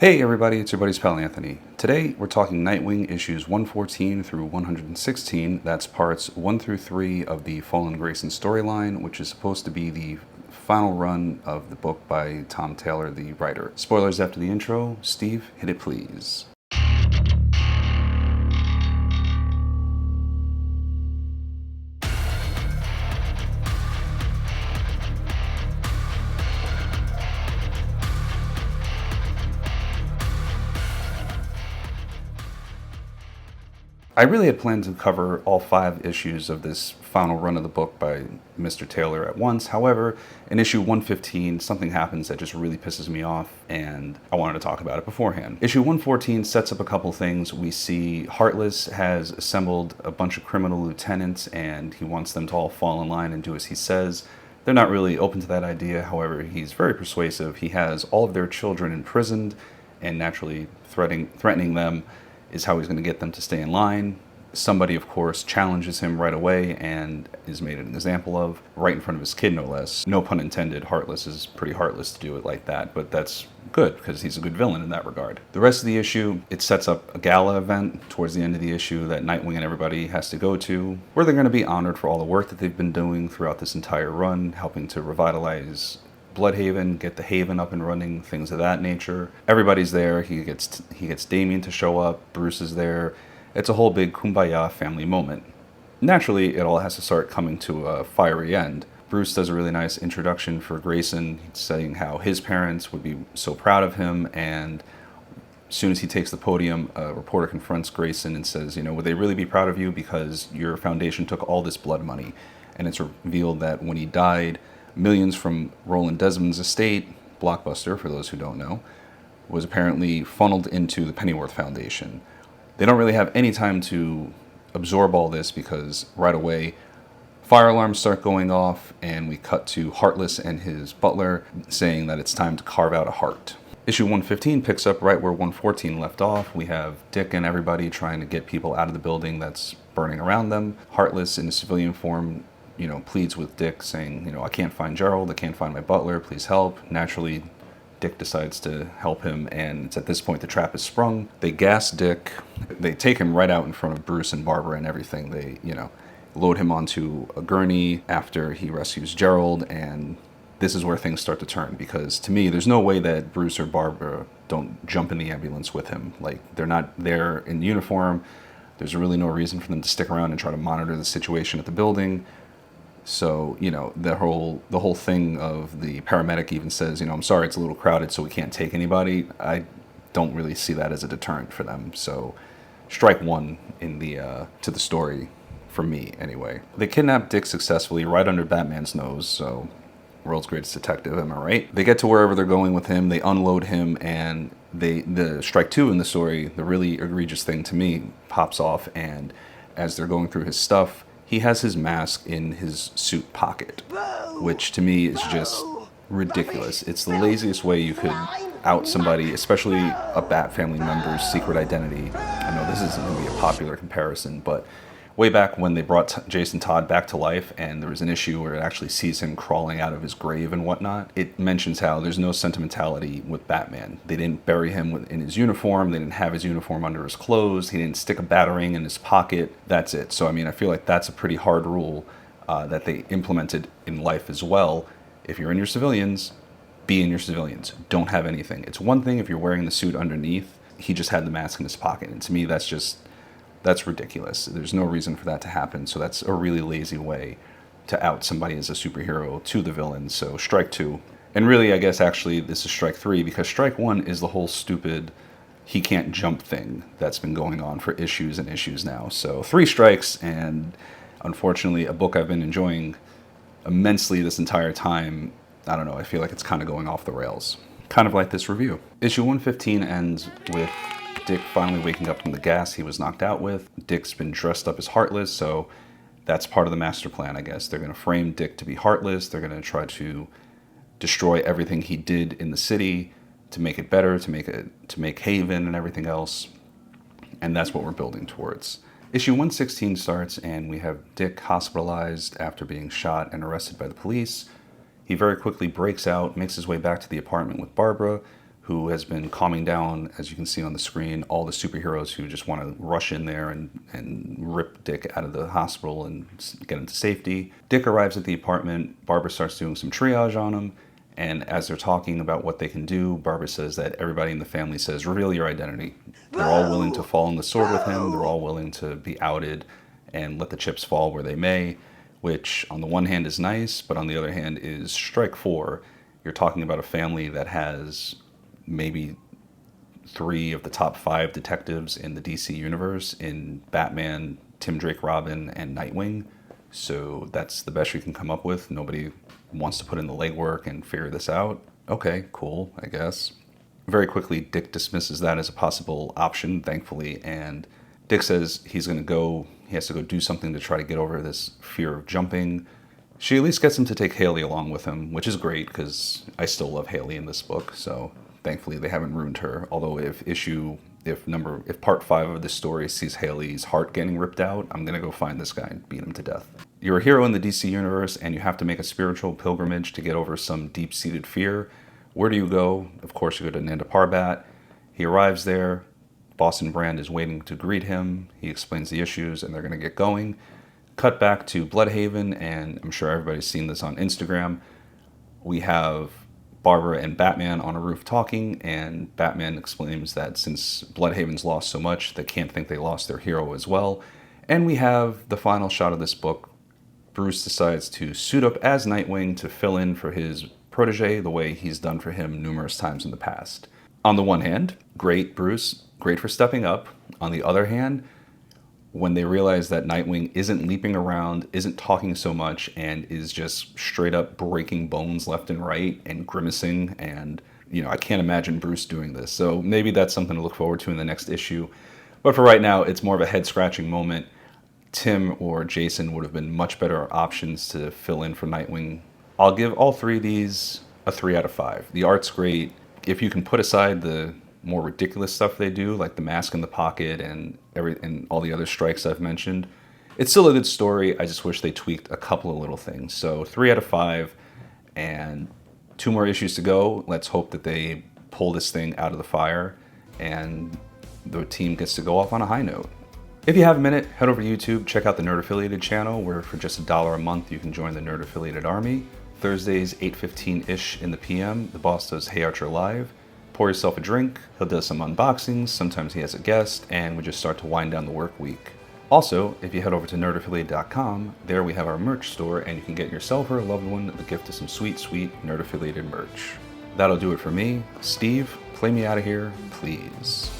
Hey everybody, it's your buddy's pal Anthony. Today we're talking Nightwing issues 114 through 116. That's parts 1 through 3 of the Fallen Grayson storyline, which is supposed to be the final run of the book by Tom Taylor, the writer. Spoilers after the intro. Steve, hit it please. I really had planned to cover all 5 issues of this final run of the book by Mr. Taylor at once. However, in issue 115, something happens that just really pisses me off, and I wanted to talk about it beforehand. Issue 114 sets up a couple things. We see Heartless has assembled a bunch of criminal lieutenants, and he wants them to all fall in line and do as he says. They're not really open to that idea. However, he's very persuasive. He has all of their children imprisoned, and naturally threatening them is how he's going to get them to stay in line. Somebody, of course, challenges him right away and is made an example of, right in front of his kid, no less. No pun intended, Heartless is pretty heartless to do it like that, but that's good, because he's a good villain in that regard. The rest of the issue, it sets up a gala event towards the end of the issue that Nightwing and everybody has to go to, where they're going to be honored for all the work that they've been doing throughout this entire run, helping to revitalize Bloodhaven, get the Haven up and running, things of that nature. Everybody's there. He gets Damien to show up. Bruce is there. It's a whole big kumbaya family moment. Naturally, it all has to start coming to a fiery end. Bruce does a really nice introduction for Grayson, saying how his parents would be so proud of him, and as soon as he takes the podium, a reporter confronts Grayson and says, would they really be proud of you because your foundation took all this blood money? And it's revealed that when he died, millions from Roland Desmond's estate, Blockbuster, for those who don't know, was apparently funneled into the Pennyworth Foundation. They don't really have any time to absorb all this because right away, fire alarms start going off, and we cut to Heartless and his butler saying that it's time to carve out a heart. Issue 115 picks up right where 114 left off. We have Dick and everybody trying to get people out of the building that's burning around them. Heartless, in a civilian form, pleads with Dick, saying, I can't find Gerald, I can't find my butler, please help. Naturally, Dick decides to help him, and it's at this point the trap is sprung. They gas Dick. They take him right out in front of Bruce and Barbara and everything. They, load him onto a gurney after he rescues Gerald, and this is where things start to turn, because to me, there's no way that Bruce or Barbara don't jump in the ambulance with him. Like, they're not there in uniform. There's really no reason for them to stick around and try to monitor the situation at the building. So, the whole thing of the paramedic even says, I'm sorry, it's a little crowded, so we can't take anybody. I don't really see that as a deterrent for them. So, strike one in to the story, for me anyway. They kidnap Dick successfully right under Batman's nose, so world's greatest detective, am I right? They get to wherever they're going with him, they unload him, and the strike two in the story, the really egregious thing to me, pops off, and as they're going through his stuff, he has his mask in his suit pocket, which to me is just ridiculous. It's the laziest way you could out somebody, especially a Bat family member's secret identity. I know this isn't going to be a popular comparison, but way back when they brought Jason Todd back to life and there was an issue where it actually sees him crawling out of his grave and whatnot, it mentions how there's no sentimentality with Batman. They didn't bury him in his uniform, they didn't have his uniform under his clothes, he didn't stick a batarang in his pocket, that's it. So I feel like that's a pretty hard rule that they implemented in life as well. If you're in your civilians, be in your civilians. Don't have anything. It's one thing if you're wearing the suit underneath. He just had the mask in his pocket, and to me that's ridiculous. There's no reason for that to happen, so that's a really lazy way to out somebody as a superhero to the villain. So strike two. And really, I guess actually this is strike three, because strike one is the whole stupid he can't jump thing that's been going on for issues and issues now. So 3 strikes, and unfortunately a book I've been enjoying immensely this entire time, I don't know, I feel like it's kind of going off the rails. Kind of like this review. Issue 115 ends with Dick finally waking up from the gas he was knocked out with. Dick's been dressed up as Heartless, so that's part of the master plan, I guess. They're going to frame Dick to be Heartless. They're going to try to destroy everything he did in the city to make it better, to make Haven and everything else. And that's what we're building towards. Issue 116 starts, and we have Dick hospitalized after being shot and arrested by the police. He very quickly breaks out, makes his way back to the apartment with Barbara, who has been calming down, as you can see on the screen, all the superheroes who just want to rush in there and rip Dick out of the hospital and get him to safety. Dick arrives at the apartment. Barbara starts doing some triage on him. And as they're talking about what they can do, Barbara says that everybody in the family says, reveal your identity. They're all willing to fall on the sword with him. They're all willing to be outed and let the chips fall where they may, which on the one hand is nice, but on the other hand is strike four. You're talking about a family that has maybe 3 of the top 5 detectives in the DC universe in Batman, Tim Drake Robin, and Nightwing. So that's the best you can come up with. Nobody wants to put in the legwork and figure this out. Okay, cool, I guess. Very quickly, Dick dismisses that as a possible option, thankfully, and Dick says he has to go do something to try to get over this fear of jumping. She at least gets him to take Haley along with him, which is great because I still love Haley in this book, so thankfully they haven't ruined her. Although if part 5 of this story sees Haley's heart getting ripped out, I'm gonna go find this guy and beat him to death. You're a hero in the DC universe and you have to make a spiritual pilgrimage to get over some deep-seated fear. Where do you go? Of course you go to Nanda Parbat. He arrives there. Boston Brand is waiting to greet him. He explains the issues and they're gonna get going. Cut back to Bloodhaven, and I'm sure everybody's seen this on Instagram. We have Barbara and Batman on a roof talking, and Batman explains that since Bloodhaven's lost so much, they can't think they lost their hero as well. And we have the final shot of this book. Bruce decides to suit up as Nightwing to fill in for his protege the way he's done for him numerous times in the past. On the one hand, great Bruce, great for stepping up. On the other hand, when they realize that Nightwing isn't leaping around, isn't talking so much, and is just straight up breaking bones left and right and grimacing, and I can't imagine Bruce doing this. So maybe that's something to look forward to in the next issue. But for right now, it's more of a head-scratching moment. Tim or Jason would have been much better options to fill in for Nightwing. I'll give all 3 of these a 3 out of 5. The art's great. If you can put aside the more ridiculous stuff they do, like the mask in the pocket and all the other strikes I've mentioned, it's still a good story. I just wish they tweaked a couple of little things. So 3 out of 5, and 2 more issues to go. Let's hope that they pull this thing out of the fire and the team gets to go off on a high note. If you have a minute, head over to YouTube, check out the Nerd Affiliated channel, where for just $1 a month you can join the Nerd Affiliated Army. Thursdays, 8:15-ish in the PM, the boss does Hey Archer Live. Pour yourself a drink, he'll do some unboxings, sometimes he has a guest, and we just start to wind down the work week. Also, if you head over to nerdaffiliated.com, there we have our merch store, and you can get yourself or a loved one the gift of some sweet, sweet Nerd Affiliated merch. That'll do it for me. Steve, play me out of here, please.